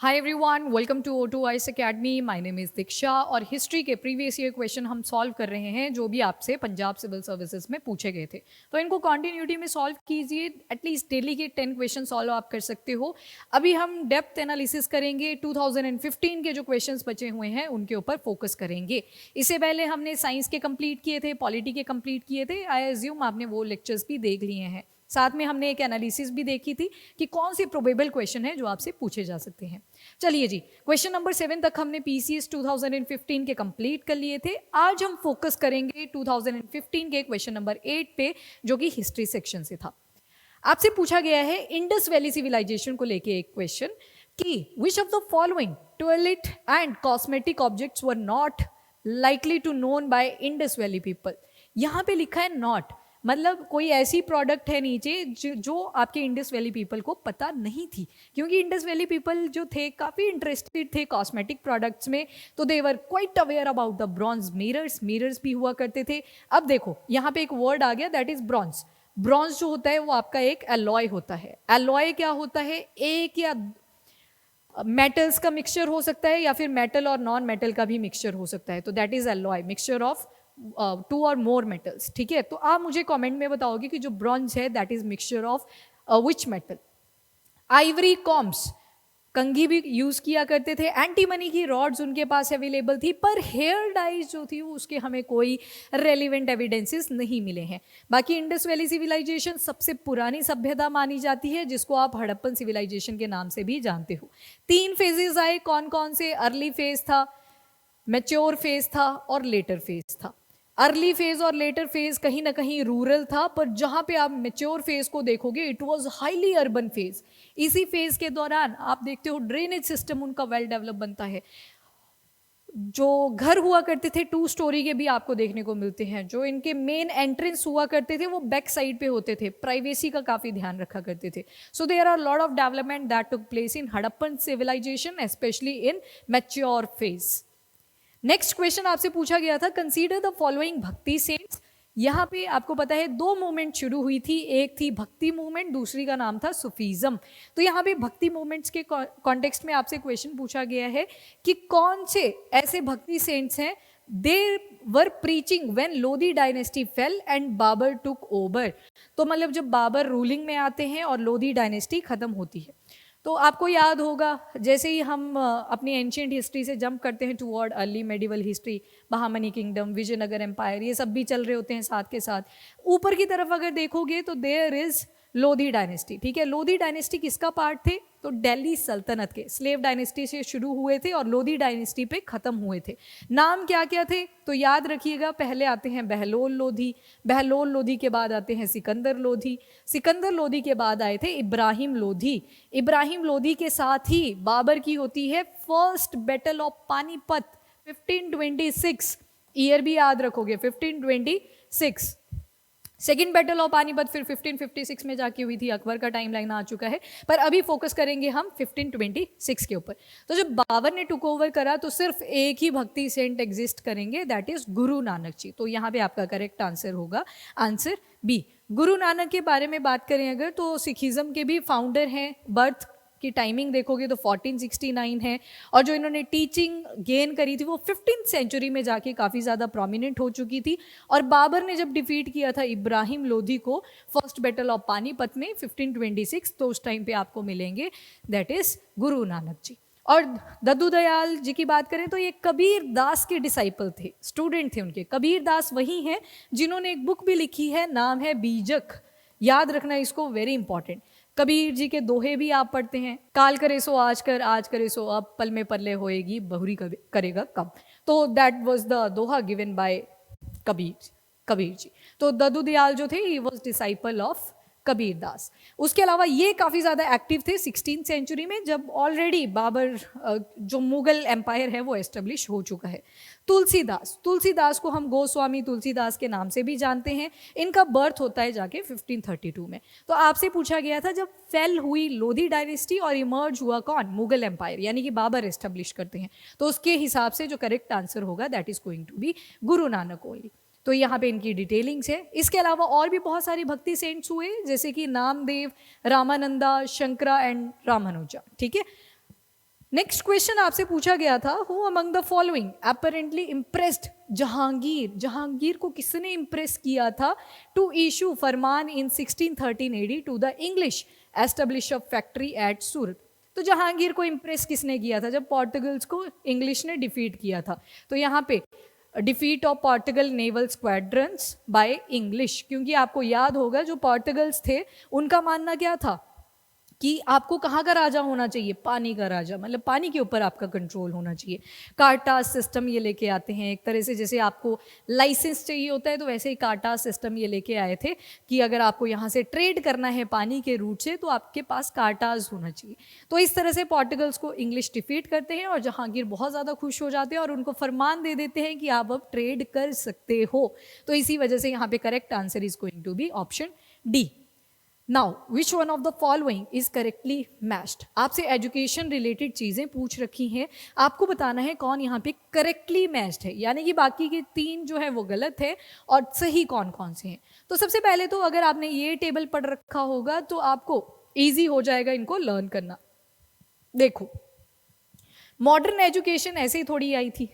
Hi everyone, welcome to O2 academy. My name is Diksha और history के previous year question हम solve कर रहे हैं जो भी आपसे पंजाब सिविल सर्विसेज में पूछे गए थे। तो इनको कंटिन्यूटी में सॉल्व कीजिए। एटलीस्ट डेली के 10 क्वेश्चन सॉल्व आप कर सकते हो। अभी हम डेप्थ एनालिसिस करेंगे। 2015 के जो क्वेश्चंस बचे हुए हैं उनके ऊपर फोकस करेंगे। इससे पहले हमने साइंस के कंप्लीट किए थे, पॉलिटी के कंप्लीट किए थे। आई एज्यूम आपने वो लेक्चर्स भी देख लिए हैं। साथ में हमने एक एनालिसिस भी देखी थी कि कौन से प्रोबेबल क्वेश्चन है जो आपसे पूछे जा सकते हैं। चलिए जी, क्वेश्चन नंबर 7 तक हमने पीसीएस 2015 के कंप्लीट कर लिए थे। आज हम फोकस करेंगे 2015 के क्वेश्चन नंबर 8 पे, जो कि हिस्ट्री सेक्शन से था। आपसे पूछा गया है इंडस वैली सिविलाइजेशन को लेके एक क्वेश्चन कि which of the following toilet and cosmetic objects were not likely to known by Indus valley people. यहाँ पे लिखा है नॉट, मतलब कोई ऐसी प्रोडक्ट है नीचे जो आपके इंडस वैली पीपल को पता नहीं थी, क्योंकि इंडस वैली पीपल जो थे काफ़ी इंटरेस्टेड थे कॉस्मेटिक प्रोडक्ट्स में। तो they were quite aware about the bronze mirrors. Mirrors भी हुआ करते थे। अब देखो यहाँ पे एक वर्ड आ गया, दैट इज ब्रॉन्ज। ब्रॉन्ज जो होता है वो आपका एक एलॉय होता है। एलॉय क्या होता है? एक या मेटल्स का मिक्सचर हो सकता है या फिर मेटल और नॉन मेटल का भी मिक्सचर हो सकता है। तो that is alloy, mixture of 2 और मोर मेटल्स। ठीक है, तो आप मुझे कमेंट में बताओगे कि जो ब्रॉन्ज है that is mixture of which metal. Ivory combs, कंघी भी यूज किया करते थे। एंटीमनी की रॉड्स उनके पास अवेलेबल थी, पर हेयर डाइज जो थी उसके हमें कोई रेलिवेंट एविडेंसेस नहीं मिले हैं। बाकी इंडस वैली सिविलाइजेशन सबसे पुरानी सभ्यता मानी जाती है, जिसको आप हड़प्पन सिविलाइजेशन के नाम से भी जानते हो। 3 फेजेस आए, कौन कौन से? अर्ली फेज था, मैच्योर फेज था और लेटर फेज था। अर्ली फेज और लेटर फेज कहीं ना कहीं रूरल था, पर जहां पे आप मैच्योर फेज को देखोगे it was highly urban phase. इसी फेज के दौरान आप देखते हो ड्रेनेज सिस्टम उनका वेल डेवलप बनता है। जो घर हुआ करते थे 2 स्टोरी के भी आपको देखने को मिलते हैं। जो इनके मेन एंट्रेंस हुआ करते थे वो बैक साइड पे होते थे। प्राइवेसी का काफी ध्यान रखा करते थे। So there are lot of development that took place in Harappan civilization, specially in mature phase. Next question आपसे पूछा गया था, consider the following bhakti saints. यहाँ पे आपको पता है 2 मूवमेंट शुरू हुई थी, एक थी भक्ति मूवमेंट, दूसरी का नाम था सूफीज्म। तो यहाँ पे भक्ति मूवमेंट्स के कॉन्टेक्स्ट में आपसे क्वेश्चन पूछा गया है कि कौन से ऐसे भक्ति सेंट्स हैं they were preaching when Lodhi dynasty fell and Babar took over. तो मतलब जब बाबर रूलिंग में आते हैं और लोधी डायनेस्टी खत्म होती है। तो आपको याद होगा, जैसे ही हम अपनी एंशियंट हिस्ट्री से जंप करते हैं toward early medieval history, Bahmani kingdom, Vijayanagara empire, ये सब भी चल रहे होते हैं साथ के साथ। ऊपर की तरफ अगर देखोगे तो देयर इज लोधी डायनेस्टी। ठीक है, लोधी डायनेस्टी किसका पार्ट थे? तो दिल्ली सल्तनत के। स्लेव डायनेस्टी से शुरू हुए थे और लोधी डायनेस्टी पे खत्म हुए थे। नाम क्या क्या थे? तो याद रखिएगा, पहले आते हैं बहलोल लोधी, बहलोल लोधी के बाद आते हैं सिकंदर लोधी, सिकंदर लोधी के बाद आए थे इब्राहिम लोधी। इब्राहिम लोधी के साथ ही बाबर की होती है first battle of Panipat 1526। Year भी याद रखोगे, 1526। सेकेंड बैटल ऑफ पानीपत फिर 1556 में जाके हुई थी। अकबर का टाइम लाइन आ चुका है, पर अभी फोकस करेंगे हम 1526 के ऊपर। तो जब बाबर ने टुक ओवर करा तो सिर्फ एक ही भक्ति सेंट एग्जिस्ट करेंगे, दैट इज गुरु नानक जी। तो यहाँ पे आपका करेक्ट आंसर होगा आंसर बी। गुरु नानक के बारे में बात करें अगर, तो सिखिज्म के भी फाउंडर हैं। बर्थ की टाइमिंग देखोगे तो 1469 है, और जो इन्होंने टीचिंग गेन करी थी वो 15th सेंचुरी में जाके काफ़ी ज़्यादा प्रोमिनेंट हो चुकी थी। और बाबर ने जब डिफीट किया था इब्राहिम लोधी को फर्स्ट बैटल ऑफ पानीपत में 1526, तो उस टाइम पे आपको मिलेंगे दैट इज गुरु नानक जी। और दद्दू दयाल जी की बात करें तो ये कबीर दास के डिसाइपल थे, स्टूडेंट थे उनके। कबीर दास वही हैं जिन्होंने एक बुक भी लिखी है, नाम है बीजक। याद रखना इसको, वेरी इंपॉर्टेंट। कबीर जी के दोहे भी आप पढ़ते हैं, काल करे सो आज कर, आज करे सो अब, पल में पल्ले होएगी बहुरी करेगा कब। तो that was the doha given by Kabir ji. तो दद्दू दयाल जो थे he was disciple of Kabir Das. उसके अलावा ये काफ़ी ज़्यादा एक्टिव थे 16th सेंचुरी में, जब ऑलरेडी बाबर जो मुगल एम्पायर है वो एस्टेब्लिश हो चुका है। तुलसीदास को हम गोस्वामी तुलसीदास के नाम से भी जानते हैं। इनका बर्थ होता है जाके 1532 में। तो आपसे पूछा गया था जब फेल हुई लोधी डायनेस्टी और इमर्ज हुआ कौन? मुगल एम्पायर, यानी कि बाबर एस्टेब्लिश करते हैं, तो उसके हिसाब से जो करेक्ट आंसर होगा that is going to be Guru Nanak only. तो यहाँ पे इनकी डिटेलिंग्स है। इसके अलावा और भी बहुत सारे भक्ति सेंट्स हुए, जैसे कि नामदेव, रामानंदा, शंकरा एंड रामानुजा। ठीक है, नेक्स्ट क्वेश्चन आपसे पूछा गया था, who among the following apparently impressed Jahangir, Jahangir को किसने इम्प्रेस किया था to issue farman in 1613 AD to the English establish a factory at Surat. तो जहांगीर को इम्प्रेस किसने किया था जब पोर्टुगल्स को इंग्लिश ने डिफीट किया था? तो यहाँ पे defeat of Portugal naval squadrons by English, क्योंकि आपको याद होगा जो पोर्टुगल्स थे उनका मानना क्या था कि आपको कहाँ का राजा होना चाहिए, पानी का राजा, मतलब पानी के ऊपर आपका कंट्रोल होना चाहिए। कार्टास सिस्टम ये लेके आते हैं, एक तरह से जैसे आपको लाइसेंस चाहिए होता है तो वैसे ही कार्टास सिस्टम ये लेके आए थे कि अगर आपको यहाँ से ट्रेड करना है पानी के रूट से तो आपके पास कार्टास होना चाहिए। तो इस तरह से पोर्टुगल्स को इंग्लिश डिफीट करते हैं और जहांगीर बहुत ज़्यादा खुश हो जाते हैं और उनको फरमान दे देते हैं कि आप अब ट्रेड कर सकते हो। तो इसी वजह से यहाँ पे correct answer is going to be option D. Now which one of the following is correctly matched? आपसे एजुकेशन रिलेटेड चीजें पूछ रखी हैं, आपको बताना है कौन यहाँ पे करेक्टली मैच्ड है, यानी कि बाकी के 3 जो है वो गलत है और सही कौन कौन से हैं। तो सबसे पहले तो अगर आपने ये टेबल पढ़ रखा होगा तो आपको इजी हो जाएगा इनको लर्न करना। देखो, मॉडर्न एजुकेशन ऐसे ही थोड़ी आई थी।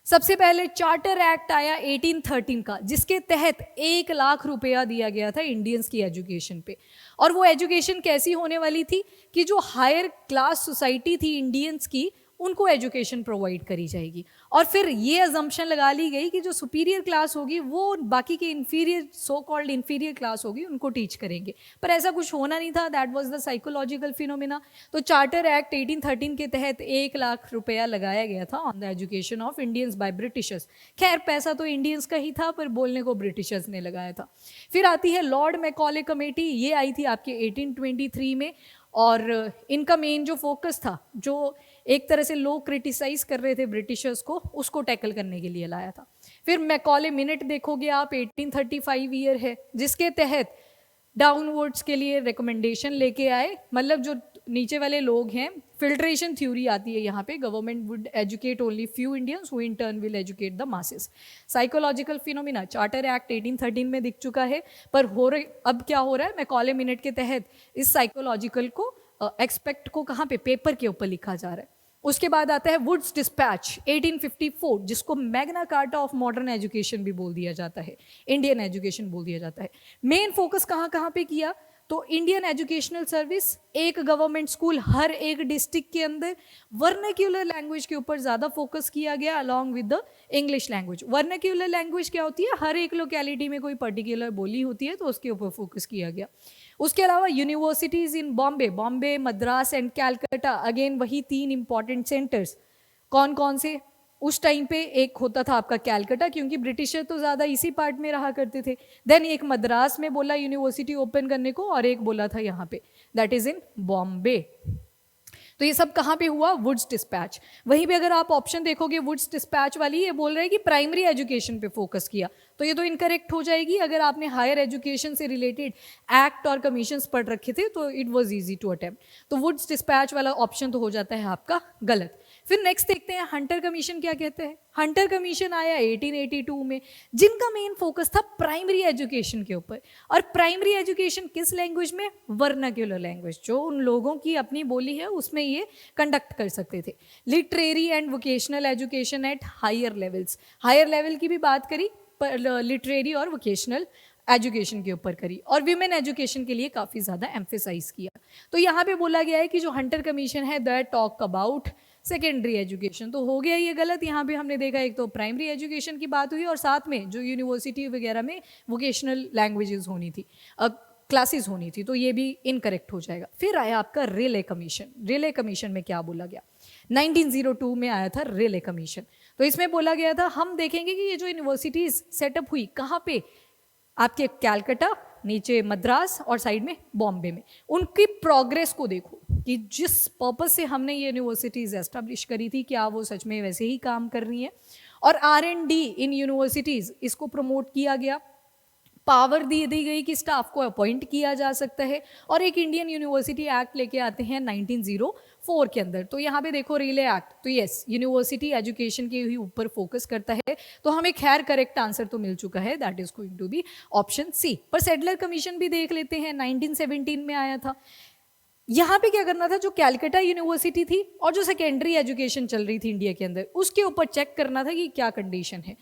सबसे पहले चार्टर एक्ट आया 1813 का, जिसके तहत 1 लाख रुपया दिया गया था इंडियंस की एजुकेशन पे। और वो एजुकेशन कैसी होने वाली थी कि जो हायर क्लास सोसाइटी थी इंडियंस की उनको एजुकेशन प्रोवाइड करी जाएगी। और फिर ये अजम्पशन लगा ली गई कि जो सुपीरियर क्लास होगी वो बाकी के inferior, so called inferior class होगी, उनको टीच करेंगे। पर ऐसा कुछ होना नहीं था, that was the psychological phenomena. तो चार्टर एक्ट 1813 के तहत 1 लाख रुपया लगाया गया था on the education of Indians by Britishers. खैर पैसा तो इंडियंस का ही था पर बोलने को ब्रिटिशर्स ने लगाया था। फिर आती है लॉर्ड मैकॉले कमेटी, ये आई थी आपके 1823 में और इनका मेन जो फोकस था, जो एक तरह से लोग क्रिटिसाइज कर रहे थे ब्रिटिशर्स को, उसको टैकल करने के लिए लाया था। फिर मैकॉले मिनट देखोगे आप, 1835 ईयर है, जिसके तहत डाउनवर्ड्स के लिए रिकमेंडेशन लेके आए, मतलब जो नीचे वाले लोग हैं, फिल्ट्रेशन थ्योरी आती है यहाँ पे, government would educate only few Indians who in turn will educate the masses. Psychological phenomena charter act 1813 में दिख चुका है, पर अब क्या हो रहा है, मैकॉले मिनट के तहत इस साइकोलॉजिकल को एक्सपेक्ट को कहाँ पे, पेपर के ऊपर लिखा जा रहा है। उसके बाद आता है वुड्स डिस्पैच 1854, जिसको Magna carta of modern education भी बोल दिया जाता है, इंडियन एजुकेशन बोल दिया जाता है। मेन फोकस कहाँ कहाँ पे किया, तो इंडियन एजुकेशनल सर्विस, एक गवर्नमेंट स्कूल हर एक डिस्ट्रिक्ट के अंदर, वर्नाक्यूलर लैंग्वेज के ऊपर ज़्यादा फोकस किया गया along with the English language. Vernacular language क्या होती है, हर एक लोकेलिटी में कोई पर्टिकुलर बोली होती है तो उसके ऊपर फोकस किया गया। उसके अलावा universities in Bombay, Madras and Calcutta, again वही 3 इंपॉर्टेंट सेंटर्स। कौन कौन से? उस टाइम पे एक होता था आपका कैलकाटा, क्योंकि ब्रिटिशर तो ज़्यादा इसी पार्ट में रहा करते थे। देन एक मद्रास में बोला यूनिवर्सिटी ओपन करने को, और एक बोला था यहाँ पे, दैट इज़ इन बॉम्बे। तो ये सब कहाँ पे हुआ, वुड्स डिस्पैच। वहीं पे अगर आप ऑप्शन देखोगे वुड्स डिस्पैच वाली, ये बोल रहा है कि प्राइमरी एजुकेशन पे फोकस किया, तो ये तो इनकरेक्ट हो जाएगी। अगर आपने हायर एजुकेशन से रिलेटेड एक्ट और कमीशंस पढ़ रखे थे तो it was easy to attempt. तो वुड्स डिस्पैच वाला ऑप्शन तो हो जाता है आपका गलत। फिर नेक्स्ट देखते हैं हंटर कमीशन क्या कहते हैं। हंटर कमीशन आया 1882 में, जिनका मेन फोकस था प्राइमरी एजुकेशन के ऊपर। और प्राइमरी एजुकेशन किस लैंग्वेज में, वर्नाक्यूलर लैंग्वेज, जो उन लोगों की अपनी बोली है उसमें ये कंडक्ट कर सकते थे। Literary and vocational education at higher levels, higher level की भी बात करी पर लिटरेरी और वोकेशनल एजुकेशन के ऊपर करी, और विमेन एजुकेशन के लिए काफ़ी ज़्यादा एम्फेसाइज किया। तो यहाँ पे बोला गया है कि जो हंटर कमीशन है that talk about secondary education, तो हो गया ये गलत। यहाँ पे हमने देखा एक तो प्राइमरी एजुकेशन की बात हुई और साथ में जो यूनिवर्सिटी वगैरह में वोकेशनल लैंग्वेजेस होनी थी, क्लासेस होनी थी, तो ये भी इनकरेक्ट हो जाएगा। फिर आया आपका रिले कमीशन। रिले कमीशन में क्या बोला गया, 1902 में आया था रिले कमीशन। तो इसमें बोला गया था, हम देखेंगे कि ये जो यूनिवर्सिटीज़ सेटअप हुई कहाँ पे, आपके कैलकाटा, नीचे मद्रास और साइड में बॉम्बे में, उनकी प्रोग्रेस को देखो कि जिस पर्पज से हमने ये यूनिवर्सिटीज़ एस्टेब्लिश करी थी क्या वो सच में वैसे ही काम कर रही हैं। और R&D इन यूनिवर्सिटीज़, इसको प्रमोट किया गया। पावर दी गई कि स्टाफ को अपॉइंट किया जा सकता है। और एक इंडियन यूनिवर्सिटी एक्ट लेके आते हैं 1904 के अंदर। तो यहाँ पे देखो रिले एक्ट, तो यस यूनिवर्सिटी एजुकेशन के ही ऊपर फोकस करता है। तो हमें खैर करेक्ट आंसर तो मिल चुका है, that is going to be option C. पर सेटलर कमीशन भी देख लेते हैं, 1917 में आया था। यहाँ पे क्या करना था, जो कैलकाटा यूनिवर्सिटी थी और जो सेकेंडरी एजुकेशन चल रही थी इंडिया के अंदर, उसके ऊपर चेक करना था कि क्या कंडीशन है।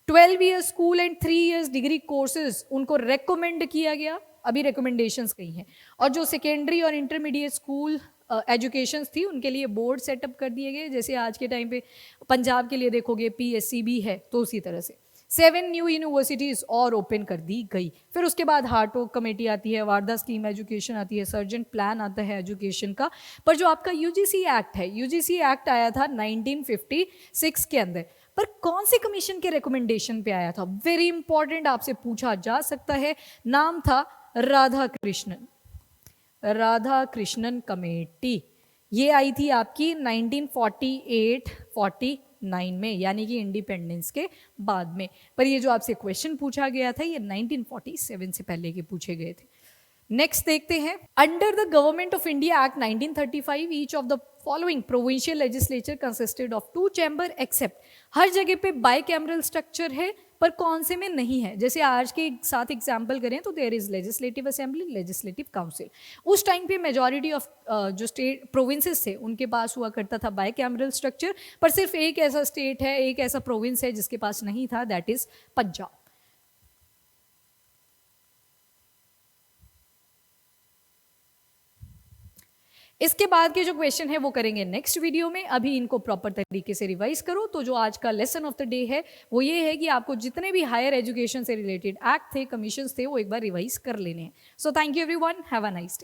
12 years school and 3 years degree courses उनको रेकमेंड किया गया, अभी रिकमेंडेशंस कही हैं। और जो सेकेंडरी और इंटरमीडिएट स्कूल एजुकेशंस थी उनके लिए बोर्ड सेटअप कर दिए गए, जैसे आज के टाइम पे पंजाब के लिए देखोगे PSCB है, तो उसी तरह से 7 न्यू यूनिवर्सिटीज़ और ओपन कर दी गई। फिर उसके बाद हार्टोक कमेटी आती है, वारदा स्कीम एजुकेशन आती है, सर्जेंट प्लान आता है एजुकेशन का। पर जो आपका UGC एक्ट है, UGC एक्ट आया था 1956 के अंदर, पर कौन से कमीशन के रिकमेंडेशन पे आया था? वेरी इंपॉर्टेंट, आपसे पूछा जा सकता है। नाम था राधा कृष्णन कमेटी। ये आई थी आपकी 1948-49 में, यानी कि इंडिपेंडेंस के बाद में। पर ये जो आपसे क्वेश्चन पूछा गया था ये 1947 से पहले के पूछे गए थे। नेक्स्ट देखते हैं, under the government of India act 1935 each of the following provincial legislature consisted of 2 chamber except. हर जगह पे बाई कैमरल स्ट्रक्चर है, पर कौन से में नहीं है? जैसे आज के साथ एग्जाम्पल करें तो there is legislative assembly, legislative council. उस टाइम पे मेजॉरिटी ऑफ जो स्टेट प्रोविंसेस थे उनके पास हुआ करता था बाई कैमरल स्ट्रक्चर, पर सिर्फ एक ऐसा स्टेट है, एक ऐसा प्रोविंस है जिसके पास नहीं था, दैट इज पंजाब। इसके बाद के जो क्वेश्चन है वो करेंगे नेक्स्ट वीडियो में। अभी इनको प्रॉपर तरीके से रिवाइज करो। तो जो आज का लेसन ऑफ द डे है वो ये है कि आपको जितने भी हायर एजुकेशन से रिलेटेड एक्ट थे, कमीशन थे, वो एक बार रिवाइज कर लेने हैं। So thank you everyone, have a nice day.